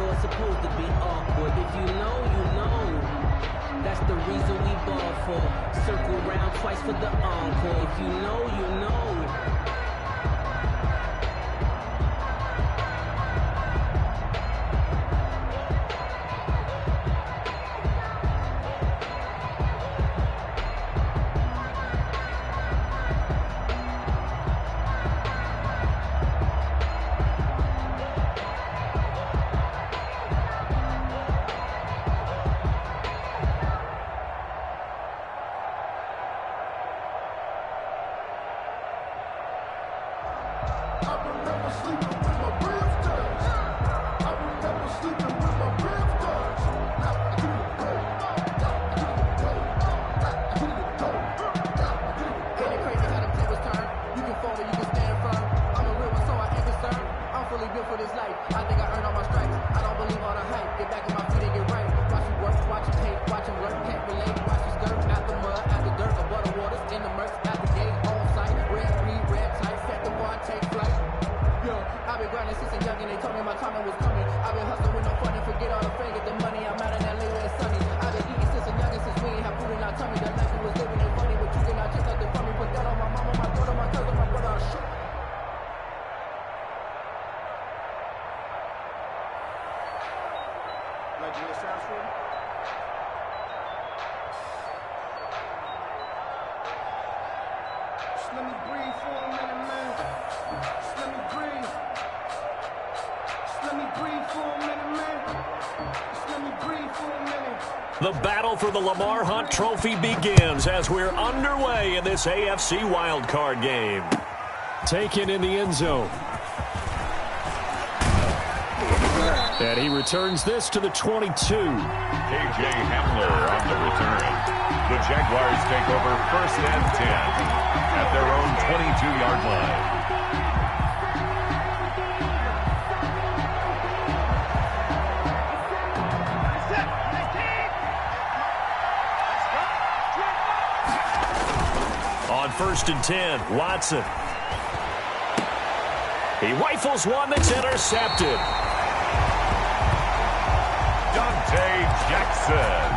though it's supposed to be awkward. If you know, you know. That's the reason we ball for. Circle round twice for the encore. If you know, you know. The battle for the Lamar Hunt Trophy begins as we're underway in this AFC wildcard game. Taken in the end zone. And he returns this to the 22. K.J. Hamler on the return. The Jaguars take over 1st and 10 at their own 22-yard line. On 1st and 10, Watson. He rifles one that's intercepted.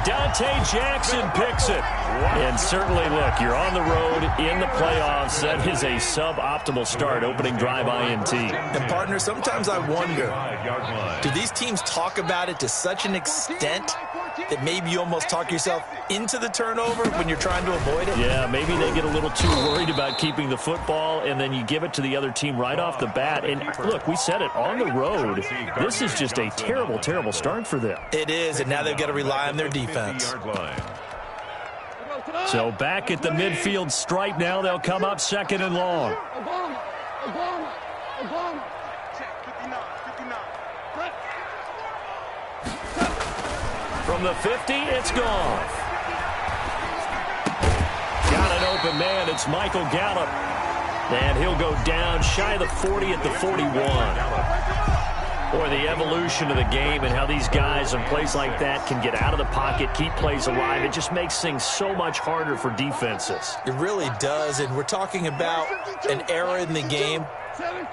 Dante Jackson picks it. And certainly, look, you're on the road in the playoffs. That is a suboptimal start, opening drive INT. And, partner, sometimes I wonder, do these teams talk about it to such an extent that maybe you almost talk yourself into the turnover when you're trying to avoid it? Yeah, maybe they get a little too worried about keeping the football, and then you give it to the other team right off the bat. And, look, we said it, on the road, this is just a terrible, terrible start for them. It is, and now they've got to rely on their defense. So back at the midfield stripe now, they'll come up 2nd and long. From the 50, it's gone. Got an open man. It's Michael Gallup. And he'll go down shy of the 40 at the 41. Boy, the evolution of the game and how these guys in plays like that can get out of the pocket, keep plays alive, it just makes things so much harder for defenses. It really does, and we're talking about an era in the game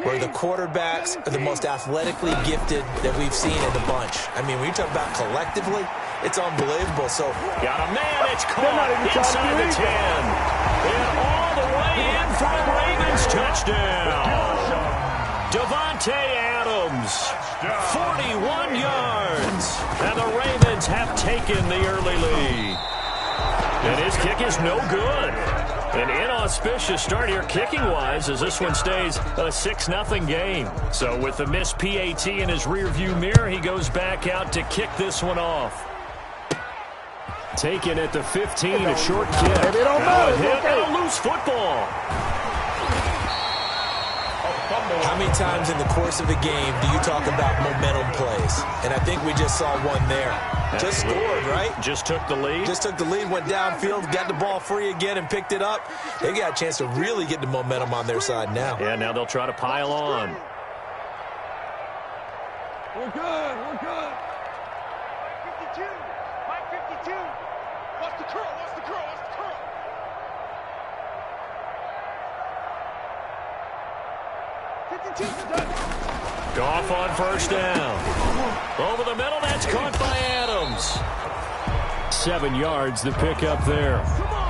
where the quarterbacks are the most athletically gifted that we've seen in the bunch. I mean, when you talk about collectively, it's unbelievable. So got a man, it's caught inside the 10. And all the way in for a Ravens touchdown. Devontae Adams, 41 yards. And the Ravens have taken the early lead. And his kick is no good. An inauspicious start here kicking-wise as this one stays a 6-0 game. So with the missed PAT in his rearview mirror, he goes back out to kick this one off. Taken at the 15, a short kick. Now a hit and a loose football. How many times in the course of a game do you talk about momentum plays? And I think we just saw one there. Just scored, right? Just took the lead. Just took the lead, went downfield, got the ball free again and picked it up. They got a chance to really get the momentum on their side now. Yeah, now they'll try to pile on. We're good, we're good. 52, Mike 52. What's the curl, what's the curl, what's the curl? 52, done. Goff on 1st down. Over the middle, that's caught by Adams. 7 yards, the pickup there.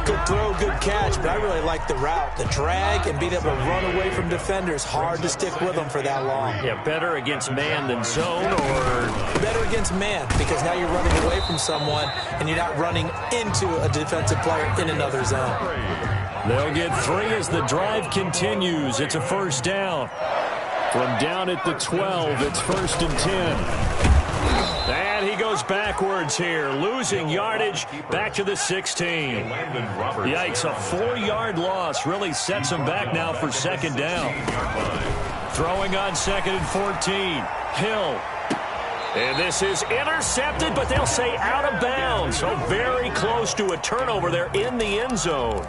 Good throw, good catch, but I really like the route. The drag and being able to run away from defenders, hard to stick with them for that long. Yeah, better against man than zone, or? Better against man, because now you're running away from someone and you're not running into a defensive player in another zone. They'll get 3 as the drive continues. It's a first down. From down at the 12, it's 1st and 10. And he goes backwards here, losing yardage back to the 16. Yikes, a 4-yard loss really sets him back now for 2nd down. Throwing on 2nd and 14. Hill. And this is intercepted, but they'll say out of bounds. So very close to a turnover there in the end zone.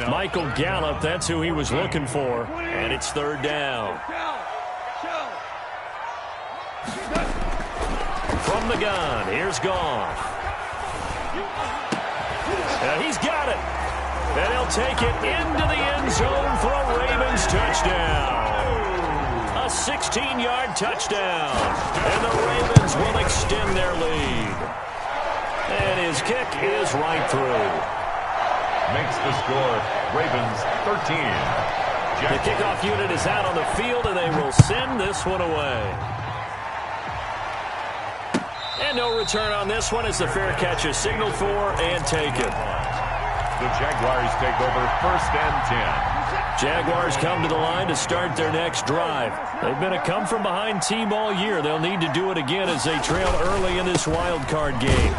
Michael Gallup, that's who he was looking for. And it's 3rd down. From the gun, here's Goff. And he's got it. And he'll take it into the end zone for a Ravens touchdown. A 16-yard touchdown. And the Ravens will extend their lead. And his kick is right through. Makes the score Ravens 13. The kickoff unit is out on the field, and they will send this one away. And no return on this one as the fair catch is signaled for and taken. The Jaguars take over 1st and 10. Jaguars come to the line to start their next drive. They've been a come-from-behind team all year. They'll need to do it again as they trail early in this wild card game.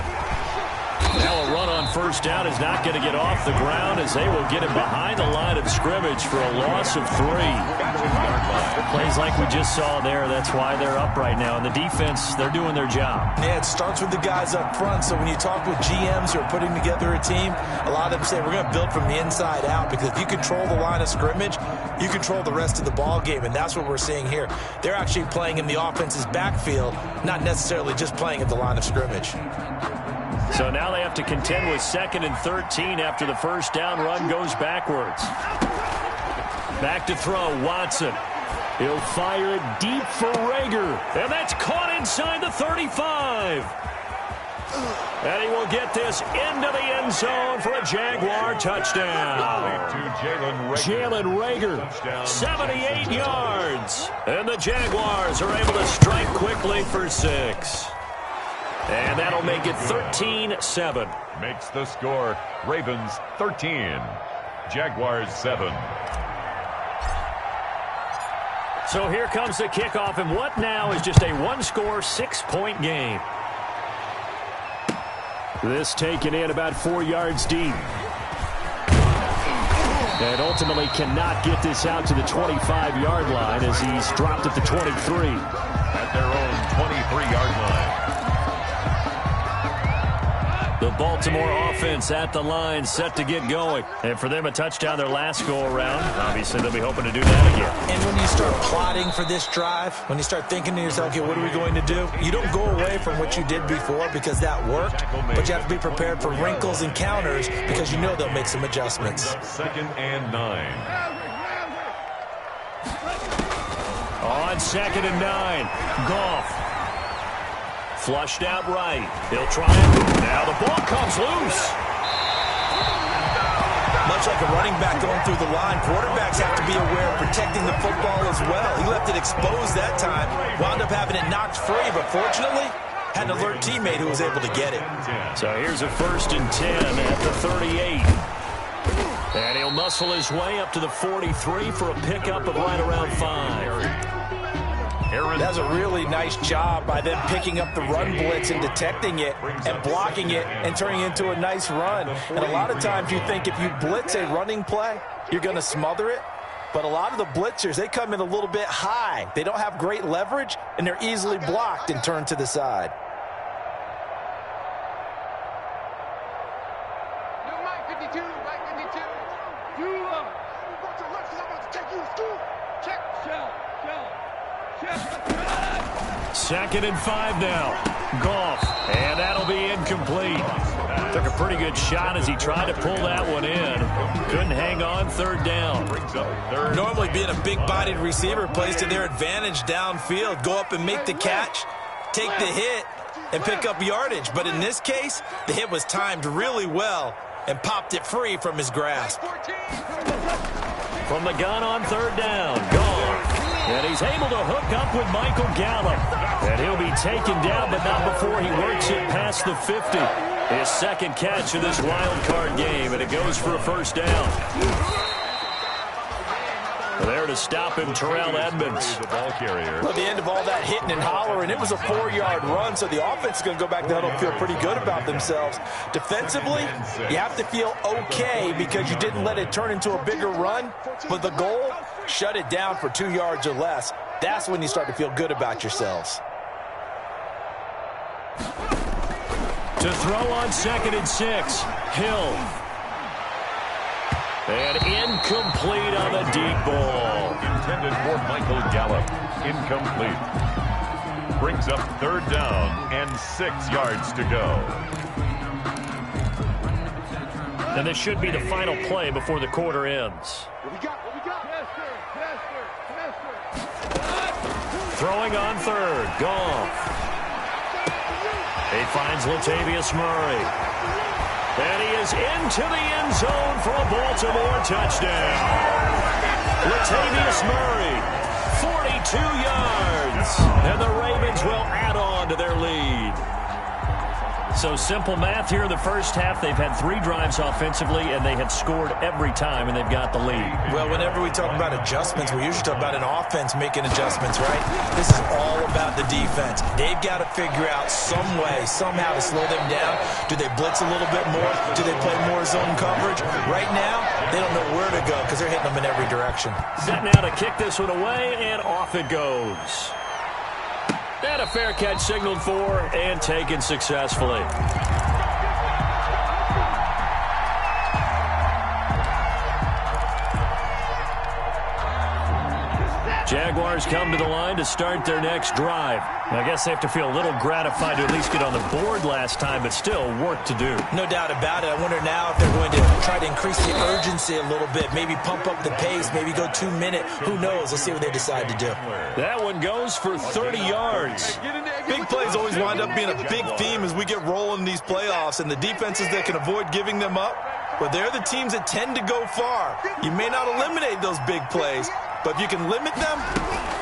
Now a run on 1st down is not going to get off the ground as they will get him behind the line of scrimmage for a loss of 3. Plays like we just saw there, that's why they're up right now. And the defense, they're doing their job. Yeah, it starts with the guys up front. So when you talk with GMs who are putting together a team, a lot of them say we're going to build from the inside out, because if you control the line of scrimmage, you control the rest of the ball game, and that's what we're seeing here. They're actually playing in the offense's backfield, not necessarily just playing at the line of scrimmage. So now they have to contend with 2nd and 13 after the 1st down run goes backwards. Back to throw, Watson. He'll fire it deep for Rager. And that's caught inside the 35. And he will get this into the end zone for a Jaguar touchdown. Jalen Rager, 78 yards. And the Jaguars are able to strike quickly for 6. And that'll make it 13-7. Makes the score Ravens 13. Jaguars 7. So here comes the kickoff, and what now is just a 1-score, 6-point game. This taken in about 4 yards deep. And ultimately cannot get this out to the 25-yard line as he's dropped at the 23. At their own 23-yard line. The Baltimore offense at the line, set to get going. And for them, a touchdown their last go-around. Obviously, they'll be hoping to do that again. And when you start plotting for this drive, when you start thinking to yourself, okay, what are we going to do? You don't go away from what you did before because that worked, but you have to be prepared for wrinkles and counters because you know they'll make some adjustments. 2nd and 9. On 2nd and 9, Goff. Flushed out right. He'll try it. Now the ball comes loose. Much like a running back going through the line, quarterbacks have to be aware of protecting the football as well. He left it exposed that time, wound up having it knocked free, but fortunately, had an alert teammate who was able to get it. So here's a 1st and 10 at the 38. And he'll muscle his way up to the 43 for a pickup of right around 5. That's a really nice job by them picking up the run blitz and detecting it and blocking it and turning it into a nice run. And a lot of times you think if you blitz a running play, you're going to smother it. But a lot of the blitzers, they come in a little bit high. They don't have great leverage, and they're easily blocked and turned to the side. Mike 52, Mike 52. You go to left, I'm about to take you to school. Check. Shell. 2nd and 5 now. Goff. And that'll be incomplete. Took a pretty good shot as he tried to pull that one in. Couldn't hang on 3rd down. Normally being a big-bodied receiver plays to their advantage downfield. Go up and make the catch. take the hit and pick up yardage. But in this case, the hit was timed really well and popped it free from his grasp. From the gun on third down, gone. And he's able to hook up with Michael Gallup. And he'll be taken down, but not before he works it past the 50. His second catch of this wild card game, and it goes for a first down. There to stop him, Terrell Edmonds. The ball carrier. Well, at the end of all that hitting and hollering, it was a 4-yard run, so the offense is going to go back to the huddle and feel pretty good about themselves. Defensively, you have to feel okay because you didn't let it turn into a bigger run, but the goal, shut it down for 2 yards or less. That's when you start to feel good about yourselves. To throw on 2nd and 6, Hill. And incomplete on the deep ball. Intended for Michael Gallup. Incomplete. Brings up third down and 6 yards to go. And this should be the final play before the quarter ends. What we got? What we got? Throwing on third, Goff. He finds Latavius Murray. And he is into the end zone for a Baltimore touchdown. Latavius Murray, 42 yards. And the Ravens will add on to their lead. So simple math here in the first half. They've had 3 drives offensively, and they have scored every time, and they've got the lead. Well, whenever we talk about adjustments, we usually talk about an offense making adjustments, right? This is all about the defense. They've got to figure out some way, somehow to slow them down. Do they blitz a little bit more? Do they play more zone coverage? Right now, they don't know where to go because they're hitting them in every direction. Set now to kick this one away, and off it goes. And a fair catch signaled for and taken successfully. Jaguars come to the line to start their next drive. I guess they have to feel a little gratified to at least get on the board last time, but still work to do. No doubt about it. I wonder now if they're going to try to increase the urgency a little bit, maybe pump up the pace, maybe go 2-minute. Who knows? Let's see what they decide to do. That one goes for 30 yards. Big plays always wind up being a big theme as we get rolling in these playoffs, and the defenses that can avoid giving them up, well, they're the teams that tend to go far. You may not eliminate those big plays, but if you can limit them,